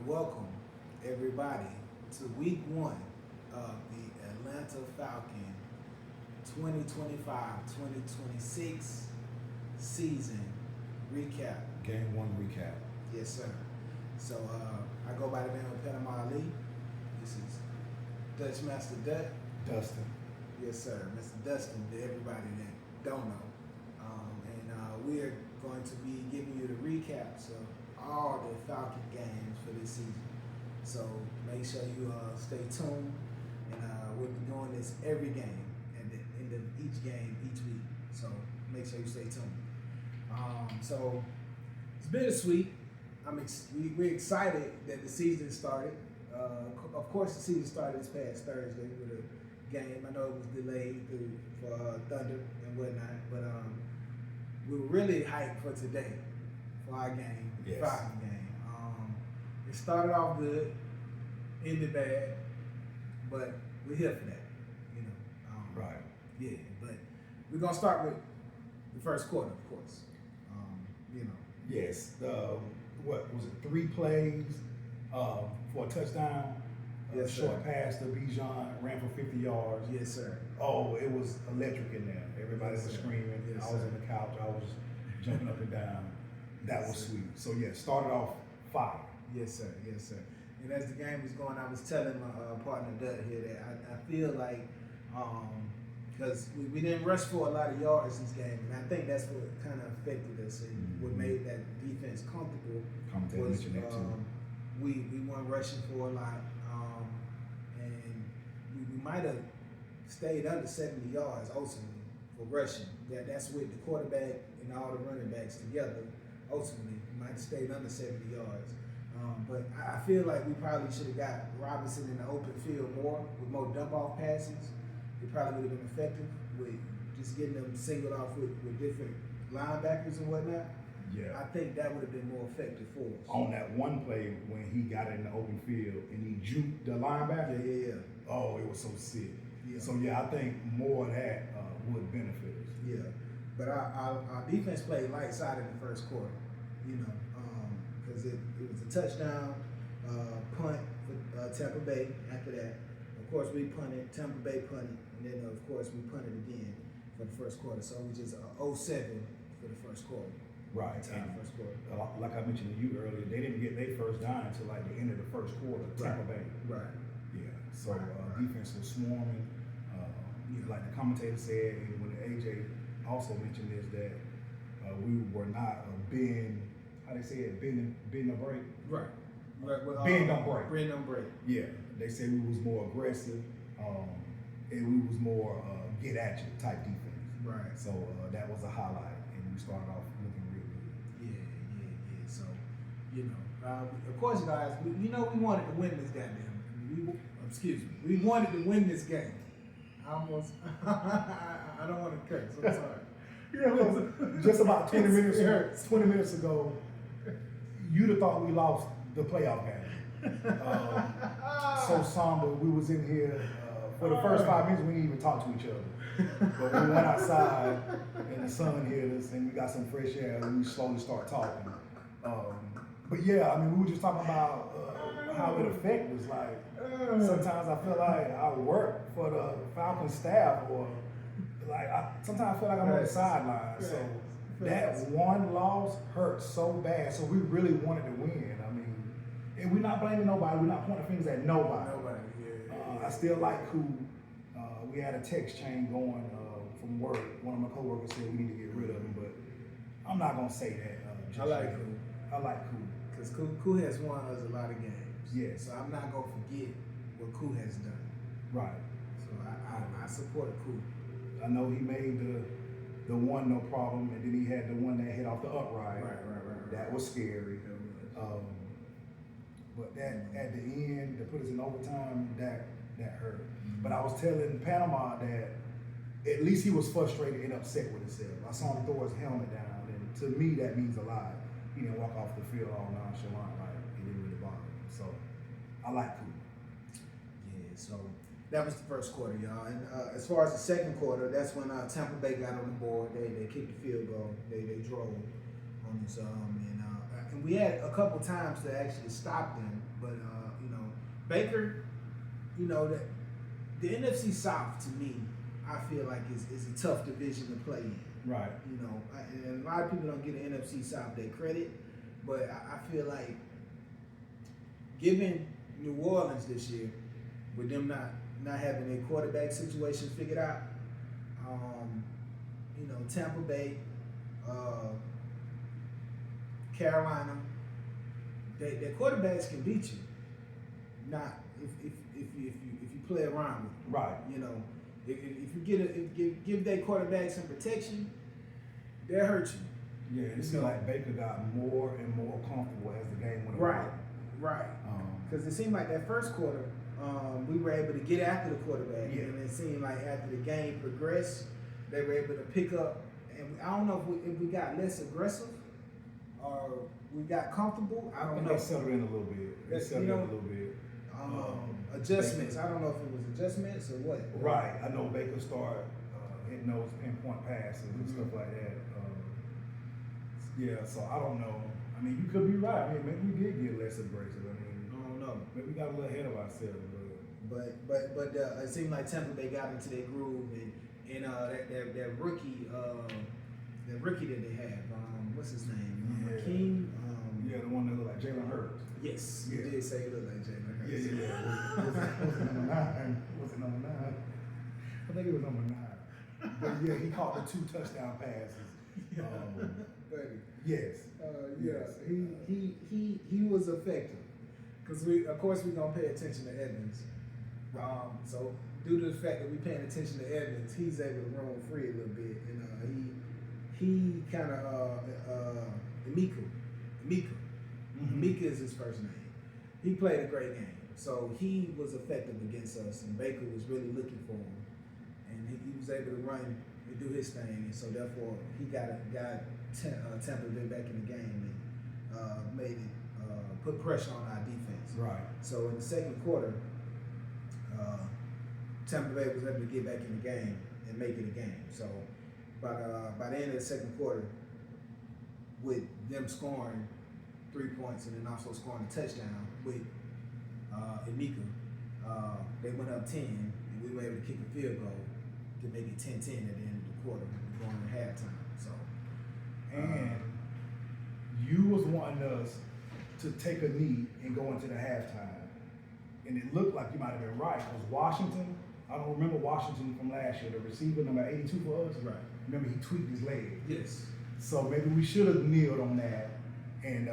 welcome everybody to week one of the Atlanta Falcon 2025-2026 season recap. Game one recap. Yes, sir. So I go by the name of Panama. This is Dutch Master Dustin. Yes, sir. Mr. Dustin to everybody that don't know. We are going to be giving you the recaps of all the Falcon games for this season. So make sure you stay tuned, and we'll be doing this every game and the end of each game each week. So make sure you stay tuned. So it's bittersweet. We're excited that the season started. Of course, the season started this past Thursday with a game. I know it was delayed for Thunder and whatnot, but we were really hyped for today, for our game, Yes. Falcon game. It started off good, ended bad, but we're here for that, you know. Right. Yeah, but we're gonna start with the first quarter, of course. Yes. What was it? 3 plays for a touchdown. Yes, Short sir. pass to Bijan, ran for 50 yards. Yes, sir. Oh, it was electric in there. Everybody Yes, was sir. screaming. Yes, I was sir. on the couch. I was jumping up and down. That Yes, was sir. sweet. So yeah, started off fire. Yes, sir. Yes, sir. And as the game was going, I was telling my partner Dud here that I feel like because we didn't rush for a lot of yards this game, and I think that's what kind of affected us and what made that defense comfortable. Commentator Was mentioned that too. we weren't rushing for a lot, and we might have stayed under 70 yards ultimately for rushing. That's with the quarterback and all the running backs together. Ultimately, we might have stayed under 70 yards. But I feel like we probably should have got Robinson in the open field more with more dump off passes. It probably would have been effective with just getting them singled off with different linebackers and whatnot. Yeah. I think that would have been more effective for us. On that one play when he got in the open field and he juked the linebacker. Yeah. Oh, it was so sick. Yeah. So yeah, I think more of that would benefit us. Yeah, but our defense played light side in the first quarter, because it was a touchdown, punt for Tampa Bay after that. Of course, we punted, Tampa Bay punted, and then of course we punted again for the first quarter. So we just 0-7 for the first quarter. Right. Time first quarter. Like I mentioned to you earlier, they didn't get their first down until like the end of the first quarter. Tampa Bay. Right. Yeah. So Right. defense was swarming. Like the commentator said, and when AJ also mentioned this, that we were not bend. How they say it? Bend a break. Right. Well, Bend don't break. Bend don't break. Yeah. They said we was more aggressive, and we was more get at you type defense. Right. So that was a highlight, and we started off looking real good. Yeah. So, of course, guys, we wanted to win this goddamn. We wanted to win this game. I don't want to curse. I'm sorry. Yeah, look, just about 20 minutes ago, you'd have thought we lost the playoff game. So somber. We was in here for the first 5 minutes. We didn't even talk to each other. But we went outside and the sun hit us, and we got some fresh air, and we slowly start talking. But yeah, I mean, we were just talking about how it affected us. Like sometimes I feel like I work for the Falcon staff, or like sometimes I feel like I'm on the sideline. So that one loss hurt so bad. So we really wanted to win. I mean, and we're not blaming nobody. We're not pointing fingers at nobody. I still like who. We had a text chain going from work. One of my coworkers said we need to get rid of him, but I'm not gonna say that. I like Koo. I like Koo. Because Koo has won us a lot of games. Yes. So I'm not gonna forget what Koo has done. Right. So I support Koo. I know he made the one no problem, and then he had the one that hit off the upright. Right. That was scary. But that at the end, to put us in overtime, that hurt. Mm-hmm. But I was telling Panama that at least he was frustrated and upset with himself. I saw him throw his helmet down, and to me that means a lot. He didn't walk off the field all nonchalant, like it didn't really bother him. So I like Koo. Yeah, so that was the first quarter, y'all. And as far as the second quarter, that's when Tampa Bay got on the board. They kicked the field goal. They drove on us, and we had a couple times to actually stop them, but you know, Baker, you know, that the NFC South to me, I feel like is a tough division to play in. Right. You know, and a lot of people don't give the NFC South their credit, but I feel like given New Orleans this year, with them not having their quarterback situation figured out, you know, Tampa Bay, Carolina, their quarterbacks can beat you. Not if you play around with them. Right. You know, if you give their quarterback some protection, they'll hurt you. Yeah, it seemed like Baker got more and more comfortable as the game went on. Right. Because it seemed like that first quarter, we were able to get after the quarterback, and it seemed like after the game progressed, they were able to pick up. And I don't know if we got less aggressive or we got comfortable. I don't know. They settled in a little bit. Adjustments. I don't know if it was adjustments or what. Right. I know Baker started hitting those pinpoint passes and stuff like that. Yeah, so I don't know. I mean, you could be right. I mean, maybe we did get less aggressive. I mean, I don't know. Maybe we got a little ahead of ourselves. But it seemed like Tampa Bay got into their groove, and that rookie that they have, what's his name? King. Yeah, the one that looked like Jalen Hurts. Yes, you did say he looked like Jalen Hurts. Yeah. Was it number 9? Was it number 9? I think it was number 9. But yeah, he caught the 2 touchdown passes. Yes. Yes. He was effective. Because of course we're gonna pay attention to Evans. So due to the fact that we're paying attention to Evans, he's able to roam free a little bit, and he kind of Mika is his first name. He played a great game, so he was effective against us, and Baker was really looking for him, and he was able to run and do his thing, and so therefore he got Tampa Bay back in the game and made it put pressure on our defense. Right. So in the second quarter, Tampa Bay was able to get back in the game and make it a game. So by the end of the second quarter, with them scoring 3 points and then also scoring a touchdown with Emeka, they went up 10, and we were able to kick a field goal to make it 10-10 at the end of the quarter, going to halftime. So, and you was wanting us to take a knee and go into the halftime, and it looked like you might have been right. Because Washington, I don't remember Washington from last year, the receiver number 82 for us. Right. Remember he tweaked his leg. Yes. So maybe we should have kneeled on that, and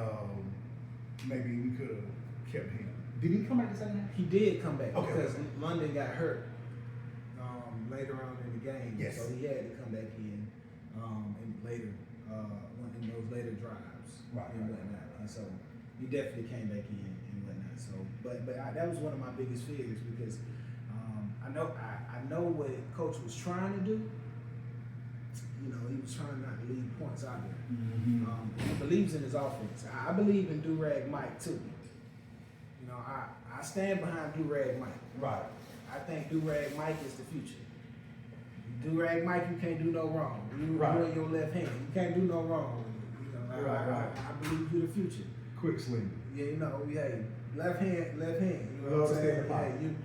maybe we could have kept him. Did he come back the second half? He did come back because Okay. London got hurt later on in the game. Yes. So he had to come back in later, in those later drives and whatnot. And so he definitely came back in and whatnot. So, but that was one of my biggest fears because I know what coach was trying to do. You know, he was trying not to leave points out there. Mm-hmm. He believes in his offense. I believe in Do-Rag Mike too. You know, I stand behind Do-Rag Mike. Right. I think Do-Rag Mike is the future. Do-Rag Mike, you can't do no wrong. You in your left hand. You can't do no wrong. You know, I believe you're the future. Quick sling. Yeah, you know, hey, left hand. You know Love what I'm saying? to Hey,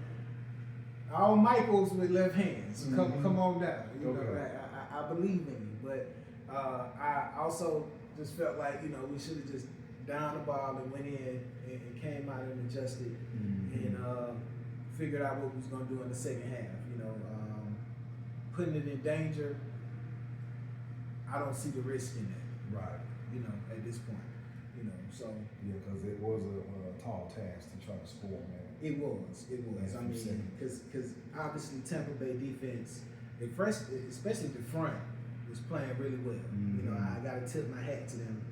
all Michaels with left hands. Mm-hmm. Come on down. You Okay. know, I believe in you, but I also just felt like, you know, we should have just downed the ball and went in and came out and adjusted and figured out what we was gonna do in the second half. You know, putting it in danger, I don't see the risk in that. Right. You know, at this point. You know, so Yeah, because it was a tall task to try to score, man. it was. I mean, because obviously Tampa Bay defense, especially the front, was playing really well. Mm-hmm. You know, I got to tip my hat to them.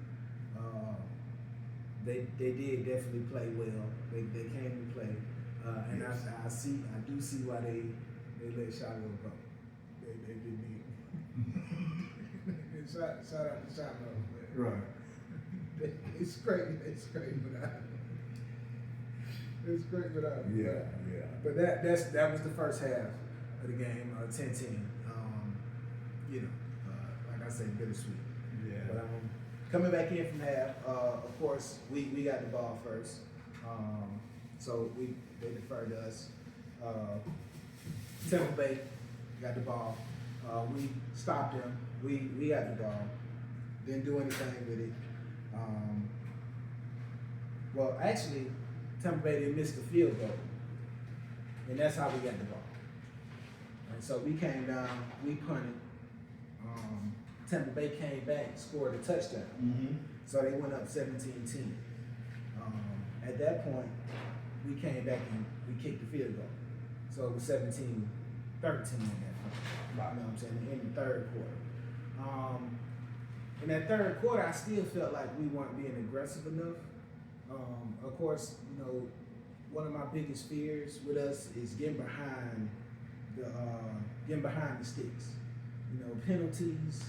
They did definitely play well. They came to play, and yes. I do see why they let Shiloh go. They did. Shout out to Shiloh. Right. It's great without him. It's great without him. Yeah. But that was the first half of the game, 10-10. You know, like I said, bittersweet. Yeah. But coming back in from half, of course, we got the ball first. So they deferred to us. Tampa Bay got the ball. We stopped them. We got the ball. Didn't do anything with it. Well, actually, Tampa Bay they missed the field goal, and that's how we got the ball. And so we came down, we punted. Tampa Bay came back, scored a touchdown. Mm-hmm. So they went up 17-10. At that point, we came back and we kicked the field goal. So it was 17-13 at that point. Right. You know what I'm saying? In the third quarter. In that third quarter, I still felt like we weren't being aggressive enough. Of course, you know, one of my biggest fears with us is getting behind the sticks. You know, penalties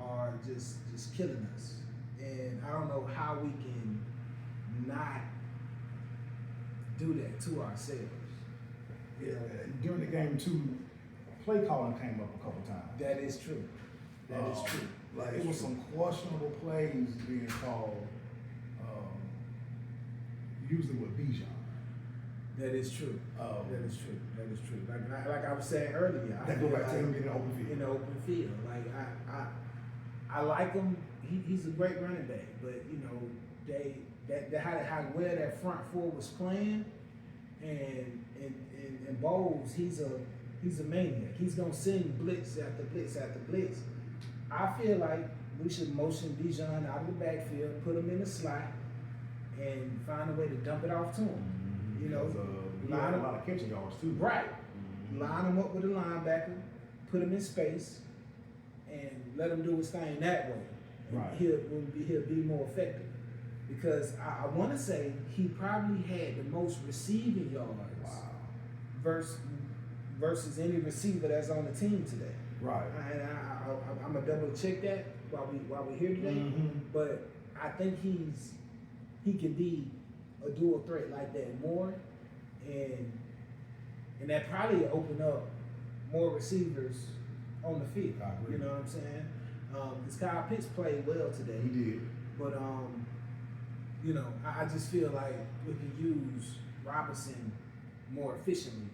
are just killing us, and I don't know how we can not do that to ourselves. Yeah. During the game too, play calling came up a couple times. That is true. That is true. Like it was some questionable plays being called, usually with Bijan. That is true. That is true. That is true. Like I was saying earlier, I that feel go back like to him in the open field. in the open field. Like I like him. He's a great running back, but you know how well that front four was playing, and Bowles, he's a maniac. He's gonna send blitz after blitz after blitz. I feel like we should motion Bijan out of the backfield, put him in the slot, and find a way to dump it off to him. Mm-hmm. You know, he had a lot of catching yards too. Right. Mm-hmm. Line him up with a linebacker, put him in space, and let him do his thing that way. And Right. He'll be more effective. Because I want to say he probably had the most receiving yards versus any receiver that's on the team today. Right. And I'm gonna double check that while we're here today. Mm-hmm. But I think he can be a dual threat like that more, and that probably open up more receivers on the field. I agree. You know what I'm saying? Because Kyle Pitts played well today. He did. But you know, I just feel like we can use Robinson more efficiently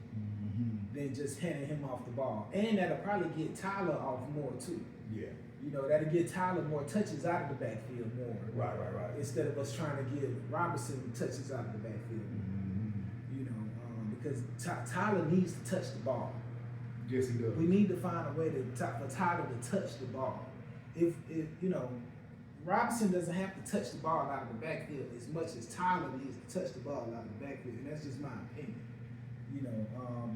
than just handing him off the ball, and that'll probably get Tyler off more too. Yeah. You know, that'll get Tyler more touches out of the backfield more. Right. Instead of us trying to give Robinson touches out of the backfield. Mm-hmm. You know, because Tyler needs to touch the ball. Yes, he does. We need to find a way for Tyler to touch the ball. If you know, Robinson doesn't have to touch the ball out of the backfield as much as Tyler needs to touch the ball out of the backfield, and that's just my opinion. You know,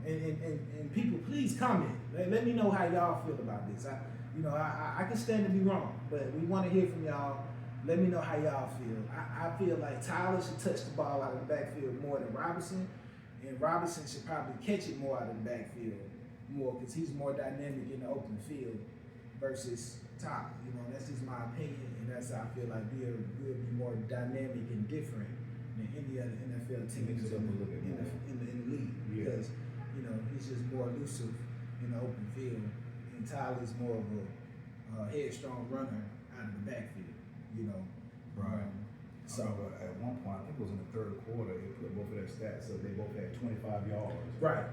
and people, please comment. Let me know how y'all feel about this. I can stand to be wrong, but we want to hear from y'all. Let me know how y'all feel. I feel like Tyler should touch the ball out of the backfield more than Robinson, and Robinson should probably catch it more out of the backfield more because he's more dynamic in the open field versus Tyler. You know, that's just my opinion, and that's how I feel like we'll be more dynamic and different than any other NFL teams in the league. Yeah. Because, you know, he's just more elusive in the open field, and Tyler's more of a headstrong runner out of the backfield, you know. Right. So at one point, I think it was in the third quarter, they put both of their stats up. They both had 25 yards. right.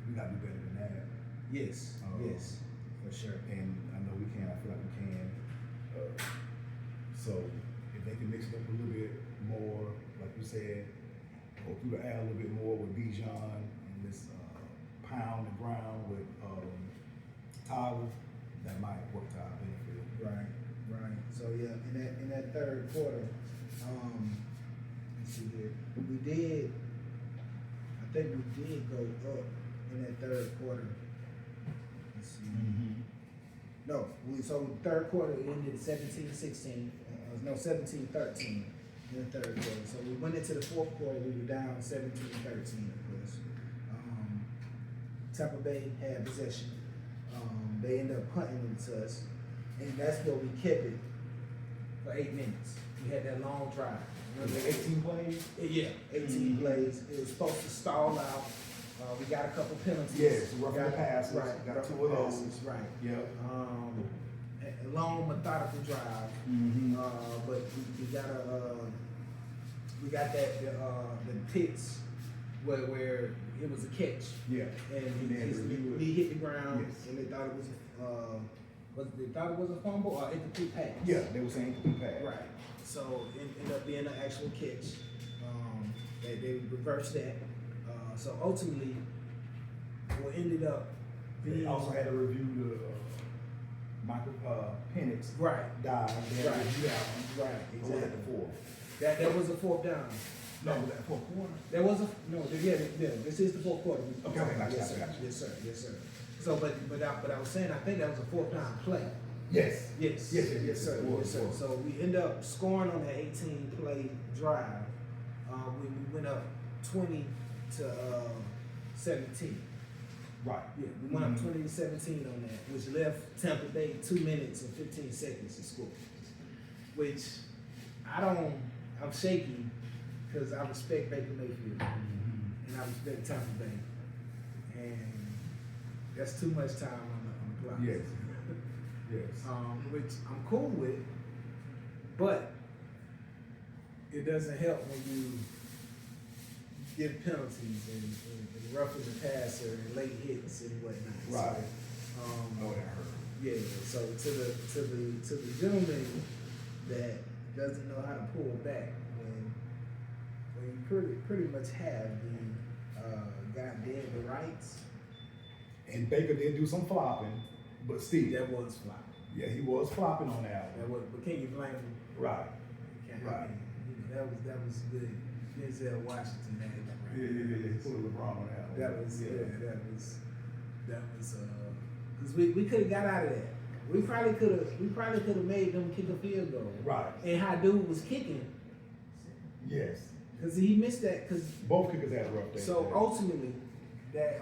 We got to do better than that. Yes, for sure. And I know we can. I feel like we can. So if they can mix it up a little bit more, like you said, go through the air a little bit more with Bijan and this pound the ground with Tyler, that might work to our benefit. Right. So yeah, in that third quarter, let's see here. I think we did go up in that third quarter. Let's see. No, so the third quarter ended 17-16. No, 17-13 in the third quarter. So we went into the fourth quarter, we were down 17-13, of course. Tampa Bay had possession. They ended up punting it to us, and that's where we kept it for 8 minutes. We had that long drive. Remember 18 plays? Yeah, 18 plays. It was supposed to stall out. We got a couple penalties. Yes, roughing the passes. Right, Got two of those. Right. Yep. a long methodical drive. Mm-hmm. But we got that the pits where it was a catch. Yeah. And he hit the ground, Yes. and they thought it was a fumble or incomplete pass. Yeah, they were saying incomplete pass. Right. So it ended up being an actual catch. They reversed that. So ultimately, what ended up being They also had to review the Michael Penix right. dive. They had to review that one. Right. Or was that Exactly. the fourth? That was a fourth down. No, was that the fourth quarter? There was yeah. This is the fourth quarter. Okay, gotcha. Yes, sir. So, but I was saying, I think that was a fourth down play. Yes. Yes, sir. So we end up scoring on that 18 play drive. We went up 20 to 17. Right. Yeah, we went up 20 to 17 on that, which left Tampa Bay 2 minutes and 15 seconds to score. Which I'm shaky because I respect Baker Mayfield and I respect Tampa Bay, and that's too much time on the clock. Yes. Yes. Which I'm cool with, but it doesn't help when you give penalties and roughing the passer and late hits and whatnot. Right. So, that hurt. yeah. So to the gentleman that doesn't know how to pull back when you pretty much have the goddamn the rights. And Baker did do some flopping, but still. That was flop. Yeah, he was flopping on that one. But can you blame him? Right. Can't, Right. I mean, that was good. Denzel Washington had that right. Yeah. He put LeBron on that one. That was because we could have got out of that. We probably could have made them kick a field goal. Right. And how dude was kicking, Yes. because he missed that. Because Both kickers had a rough day. so ultimately, that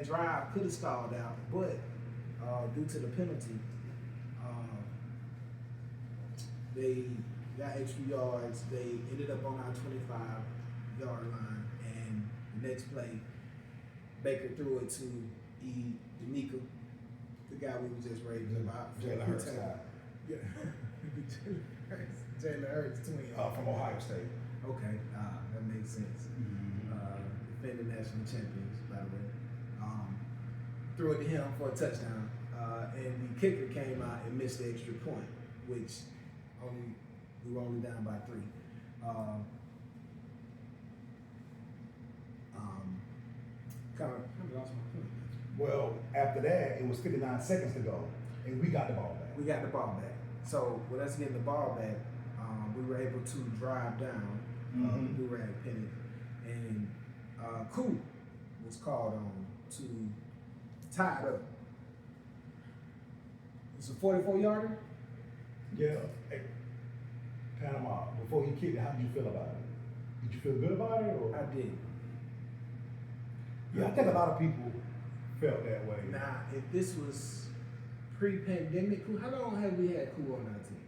drive could have stalled out, but due to the penalty, they got extra yards. They ended up on our 25-yard line, and the next play, Baker threw it to D'Amico, the guy we were just raving about. Jalen Hurts guy. Yeah. Jalen Hurts twin. From Ohio State. Okay, that makes sense. Defending national champions, by the way. Threw it to him for a touchdown, and the kicker came out and missed the extra point, which we were only down by 3. Kind of lost my point. Well, after that, it was 59 seconds to go, and we got the ball back. We got the ball back. So with us getting the ball back, we were able to drive down Durag Penny, and Koo was called on to tie it up. It's a 44-yarder. Yeah. Hey, Panama, before he kicked it, how did you feel about it? Did you feel good about it? Or? I did. Yeah, I think a lot of people felt that way. Now, if this was pre-pandemic, how long have we had Koo on our team?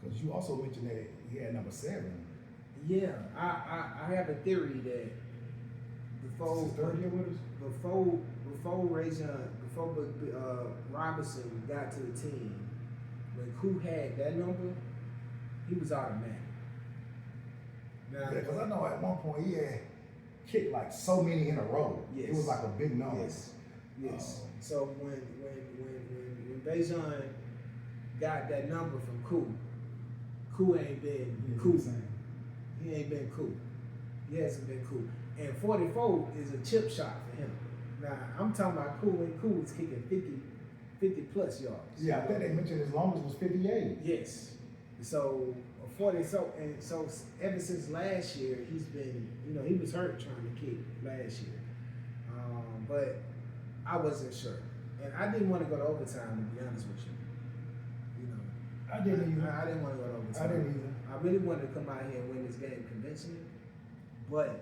Because you also mentioned that he had number 7. Yeah, I have a theory that before Is his third year with us? before Robinson got to the team, when Koo had that number, he was automatic. Now, Yeah, because I know at one point he had kicked like so many in a row. Yes. It was like a big number. Yes. So when Bejan got that number from Koo ain't been Koo. He ain't been Koo. He hasn't been Koo. And 44 is a chip shot for him. Now I'm talking about Koo, and Koo was kicking 50 plus yards. Yeah, I think they mentioned his longest was 58. Yes. So 40. So ever since last year, he's been, he was hurt trying to kick last year. But I wasn't sure, and I didn't want to go to overtime, to be honest with you. I didn't either. I didn't want to go to overtime. I didn't either. I really wanted to come out here and win this game convincingly, but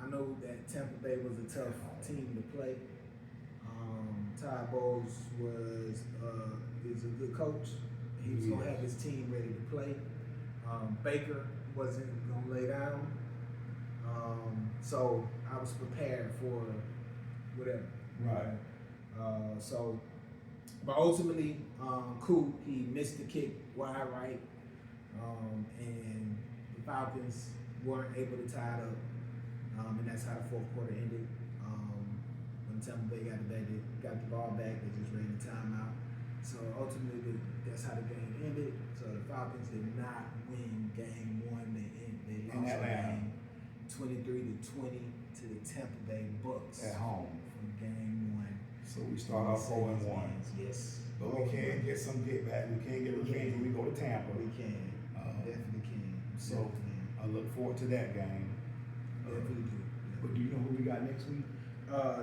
I know that Tampa Bay was a tough team to play. Ty Bowles is a good coach. He was gonna have his team ready to play. Baker wasn't gonna lay down, so I was prepared for whatever. Right. But ultimately, Coop, he missed the kick wide right, and the Falcons weren't able to tie it up, and that's how the fourth quarter ended. When Tampa Bay got the ball back, they just ran the timeout. So ultimately, that's how the game ended. So the Falcons did not win game one. They lost the game 23-20 to the Tampa Bay Bucks at home from game one. So we start off 4-1. Yes. But we can get some get back. We can get revenge when we go to Tampa. We can. Definitely can. So I look forward to that game. Definitely do. But do you know who we got next week?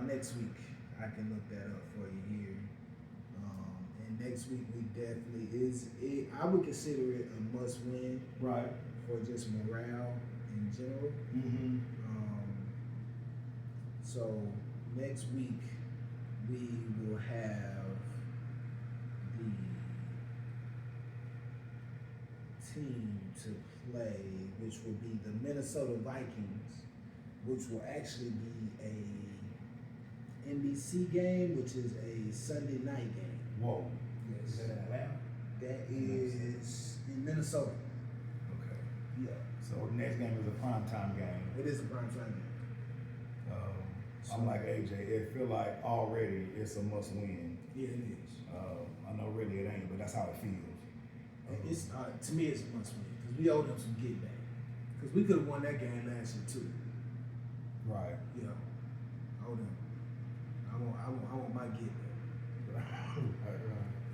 Next week, I can look that up for you here. And next week we definitely I would consider it a must win. Right. For just morale in general. Mm-hmm. So next week we will have the team to play, which will be the Minnesota Vikings, which will actually be a NBC game, which is a Sunday night game. Whoa. Yes. Is that in Atlanta? That is in Minnesota. Okay. Yeah. So the next game is a primetime game. It is a prime time game. I'm like AJ. It feel like already it's a must win. Yeah, it is. I know really it ain't, but that's how it feels. It's to me it's a must win because we owe them some get back. Because we could have won that game last year too. Right. Yeah. I owe them. I want my get back. Right.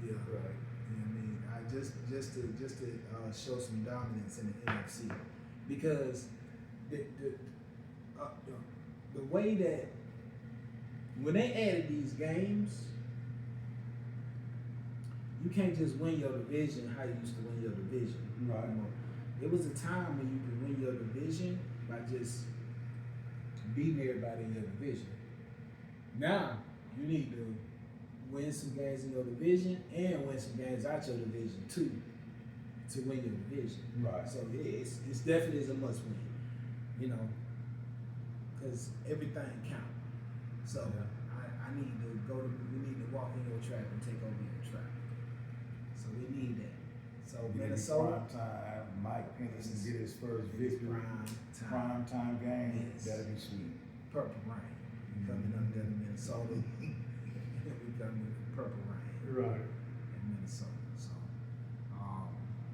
Yeah. Right. You know what I mean? Just to show some dominance in the NFC because the way that when they added these games, you can't just win your division how you used to win your division. Right. You know, there was a time when you could win your division by just beating everybody in your division. Now you need to win some games in your division and win some games out your division too to win your division. Right. So it's definitely is a must win. You know, because everything counts. So yeah. we need to walk in your trap and take over your trap. So we need that. So Minnesota. Prime time, Mike Peterson get his first victory. Prime time game. Yes. That'll be sweet. Purple rain. We coming up there to Minnesota. We coming with purple rain. Right. In Minnesota. So,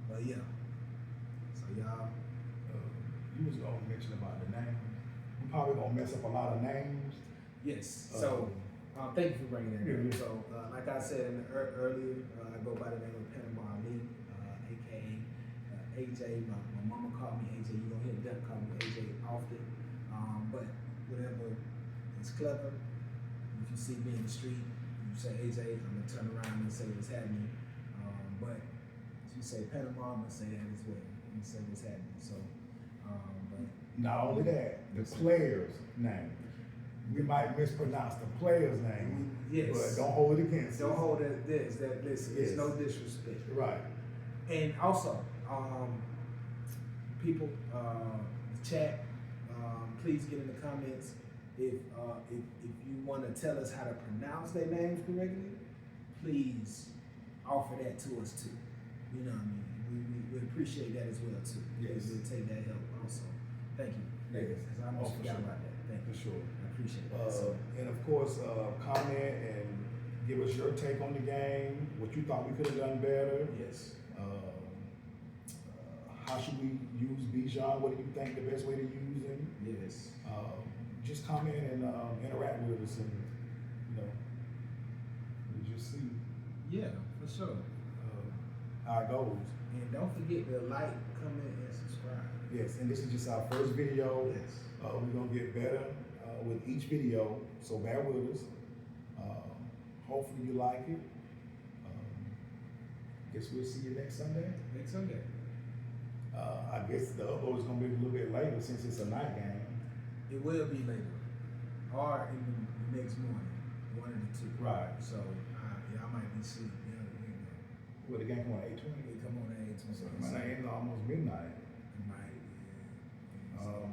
but yeah. So y'all. You was gonna mention about the name. We probably gonna mess up a lot of names. Yes. So, thank you for bringing that up. Yeah. So, like I said earlier, I go by the name of Panama Lee, aka AJ. My mama called me AJ. You gonna hear them call me AJ often. But whatever is clever. If you see me in the street, you say AJ, I'm gonna turn around and say what's happening. But if you say Panama, I'm gonna say that as well. I'm gonna say what's happening. So, but Not only that, the player's name. We might mispronounce the player's name, yes. but don't hold it against us. Don't hold it this. That listen, Yes. it's no disrespect. Right. And also, people, chat. Please get in the comments if you want to tell us how to pronounce their names correctly. Please offer that to us too. You know what I mean? We appreciate that as well too. Yes. We'll take that help also. Thank you. Yes. Because I almost forgot sure. about that. Thank you. For sure. I appreciate that. And of course, comment and give us your take on the game, what you thought we could have done better. Yes. How should we use Bijan? What do you think the best way to use him? Yes. Just comment and interact with us, and we just see Yeah, for sure. how it goes. And don't forget to like, comment, and subscribe. Yes, and this is just our first video. Yes. We're gonna get better with each video, so bear with us. Hopefully you like it. Guess we'll see you next Sunday. Next Sunday. I guess the upload is gonna be a little bit later since it's a night game. It will be later, or in the next morning, one of the two. Right. So, I might be asleep. Yeah, Well, the game come on 8:20. we come on at 8:20. So it might end almost midnight. It might, yeah.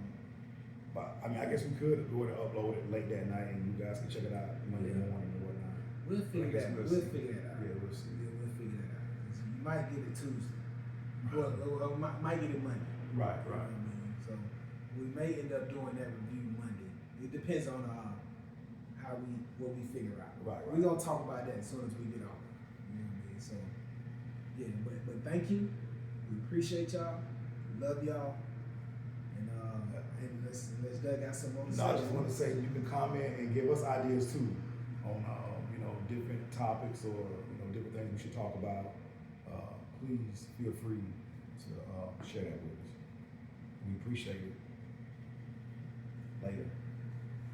But I mean, I guess we could go to upload it late that night, and you guys can check it out Monday morning or whatnot. We'll figure that. We'll We'll see. figure that out. Yeah, we'll see. We'll figure that out. 'Cause you might get it Tuesday. Well, might get it Monday. Right, You know what I mean? So we may end up doing that review Monday. It depends on what we figure out. Right. We're gonna talk about that as soon as we get off. You know what I mean? So yeah, but thank you. We appreciate y'all. We love y'all. And let's Doug got some more to say. No, I just want to say you can comment and give us ideas too on different topics or different things we should talk about. Please feel free to share that with us. We appreciate it. Later.